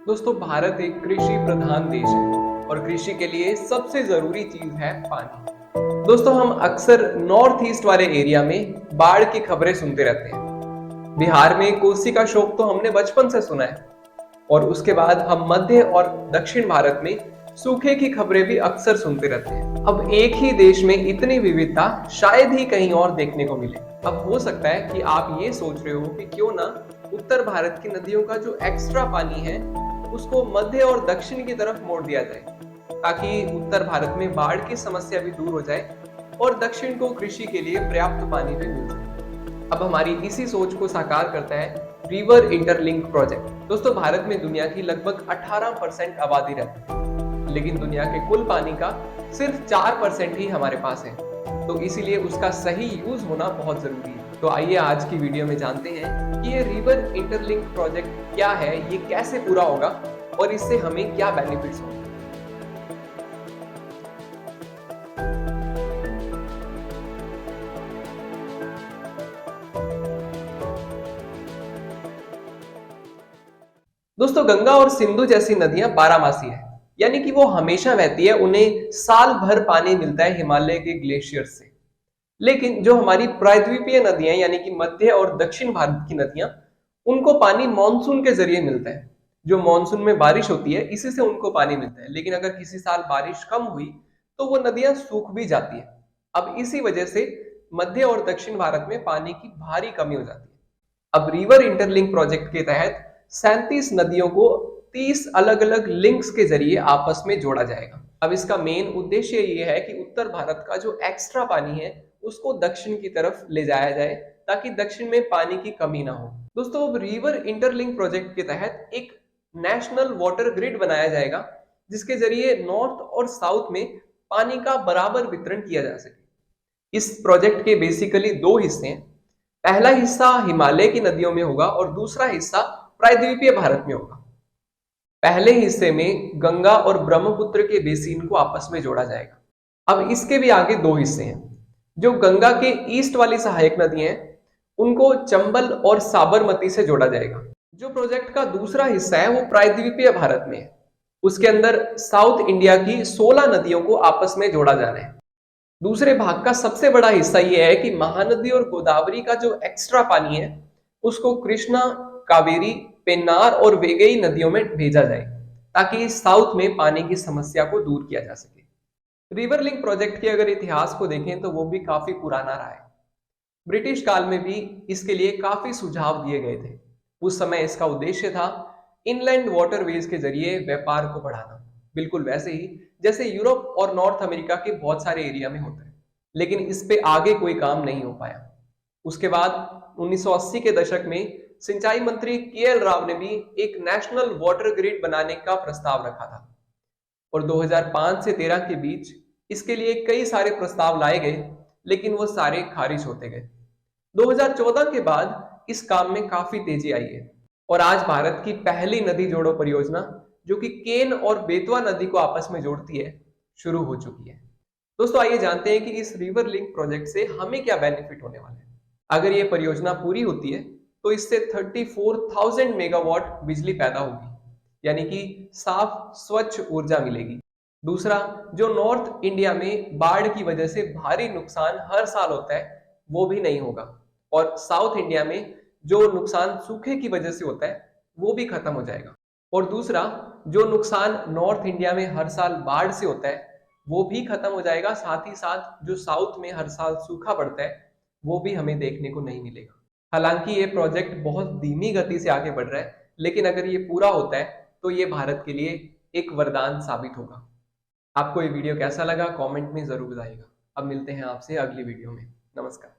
दोस्तों भारत एक कृषि प्रधान देश है और कृषि के लिए सबसे जरूरी चीज है पानी। दोस्तों हम अक्सर नॉर्थ ईस्ट वाले एरिया में बाढ़ की खबरें सुनते रहते हैं। बिहार में कोसी का शोक तो हमने बचपन से सुना है और उसके बाद हम मध्य और दक्षिण भारत में सूखे की खबरें भी अक्सर सुनते रहते हैं। अब एक ही देश में इतनी विविधता शायद ही कहीं और देखने को मिले। अब हो सकता है कि आप ये सोच रहे हो कि क्यों ना उत्तर भारत की नदियों का जो एक्स्ट्रा पानी है उसको मध्य और दक्षिण की तरफ मोड़ दिया जाए, ताकि उत्तर भारत में बाढ़ की समस्या भी दूर हो जाए और दक्षिण को कृषि के लिए पर्याप्त पानी भी मिल जाए। अब हमारी इसी सोच को साकार करता है रिवर इंटरलिंक प्रोजेक्ट। दोस्तों भारत में दुनिया की लगभग 18% आबादी रहती है, लेकिन दुनिया के कुल पानी का सिर्फ 4% ही हमारे पास है, तो इसीलिए उसका सही यूज होना बहुत जरूरी है। तो आइए आज की वीडियो में जानते हैं कि ये रिवर इंटरलिंक प्रोजेक्ट क्या है, ये कैसे पूरा होगा और इससे हमें क्या बेनिफिट्स होंगे। दोस्तों गंगा और सिंधु जैसी नदियां बारहमासी है, यानी कि वो हमेशा बहती है, उन्हें साल भर पानी मिलता है हिमालय के ग्लेशियर से। लेकिन जो हमारी प्रायद्वीपीय नदियां यानी कि मध्य और दक्षिण भारत की नदियां, उनको पानी मानसून के जरिए मिलता है। जो मानसून में बारिश होती है इसी से उनको पानी मिलता है, लेकिन अगर किसी साल बारिश कम हुई तो वो नदियां सूख भी जाती है। अब इसी वजह से मध्य और दक्षिण भारत में पानी की भारी कमी हो जाती है। अब रिवर इंटरलिंक प्रोजेक्ट के तहत 37 नदियों को 30 अलग अलग लिंक्स के जरिए आपस में जोड़ा जाएगा। अब इसका मेन उद्देश्य ये है कि उत्तर भारत का जो एक्स्ट्रा पानी है उसको दक्षिण की तरफ ले जाया जाए, ताकि दक्षिण में पानी की कमी ना हो। दोस्तों अब रिवर इंटरलिंक प्रोजेक्ट के तहत एक नेशनल वाटर ग्रिड बनाया जाएगा, जिसके जरिए नॉर्थ और साउथ में पानी का बराबर वितरण किया जा सके। इस प्रोजेक्ट के बेसिकली दो हिस्से हैं। पहला हिस्सा हिमालय की नदियों में होगा और दूसरा हिस्सा प्रायद्वीपीय भारत में होगा। पहले हिस्से में गंगा और ब्रह्मपुत्र के बेसिन को आपस में जोड़ा जाएगा। अब इसके भी आगे दो हिस्से हैं। जो गंगा के ईस्ट वाली सहायक नदियां हैं उनको चंबल और साबरमती से जोड़ा जाएगा। जो प्रोजेक्ट का दूसरा हिस्सा है वो प्रायद्वीपीय भारत में है। उसके अंदर साउथ इंडिया की 16 नदियों को आपस में जोड़ा जा रहा है। दूसरे भाग का सबसे बड़ा हिस्सा यह है कि महानदी और गोदावरी का जो एक्स्ट्रा पानी है उसको कृष्णा, कावेरी, पेन्नार और वेगई नदियों में भेजा जाए, ताकि साउथ में पानी की समस्या को दूर किया जा सके। रिवर लिंक प्रोजेक्ट के अगर इतिहास को देखें तो वो भी काफी पुराना रहा है। ब्रिटिश काल में भी इसके लिए काफी सुझाव दिए गए थे। उस समय इसका उद्देश्य था इनलैंड वाटरवेज के जरिए व्यापार को बढ़ाना, बिल्कुल वैसे ही जैसे यूरोप और नॉर्थ अमेरिका के बहुत सारे एरिया में होता है। लेकिन इस पे आगे कोई काम नहीं हो पाया। उसके बाद 1980 के दशक में सिंचाई मंत्री के.एल. राव ने भी एक नेशनल वाटर ग्रिड बनाने का प्रस्ताव रखा था और 2005 से 13 के बीच इसके लिए कई सारे प्रस्ताव लाए गए, लेकिन वो सारे खारिज होते गए। 2014 के बाद इस काम में काफी तेजी आई है और आज भारत की पहली नदी जोड़ो परियोजना, जो कि केन और बेतवा नदी को आपस में जोड़ती है, शुरू हो चुकी है। दोस्तों आइए जानते हैं कि इस रिवर लिंक प्रोजेक्ट से हमें क्या बेनिफिट होने वाले हैं। अगर ये परियोजना पूरी होती है तो इससे 34,000 मेगावाट बिजली पैदा होगी, यानी कि साफ स्वच्छ ऊर्जा मिलेगी। दूसरा, जो नॉर्थ इंडिया में बाढ़ की वजह से भारी नुकसान हर साल होता है वो भी नहीं होगा, और साउथ इंडिया में जो नुकसान सूखे की वजह से होता है वो भी खत्म हो जाएगा। और दूसरा, जो नुकसान नॉर्थ इंडिया में हर साल बाढ़ से होता है वो भी खत्म हो जाएगा। साथ ही साथ जो साउथ में हर साल सूखा पड़ता है वो भी हमें देखने को नहीं मिलेगा। हालांकि ये प्रोजेक्ट बहुत धीमी गति से आगे बढ़ रहा है, लेकिन अगर ये पूरा होता है तो ये भारत के लिए एक वरदान साबित होगा। आपको ये वीडियो कैसा लगा कमेंट में जरूर बताइएगा। अब मिलते हैं आपसे अगली वीडियो में। नमस्कार।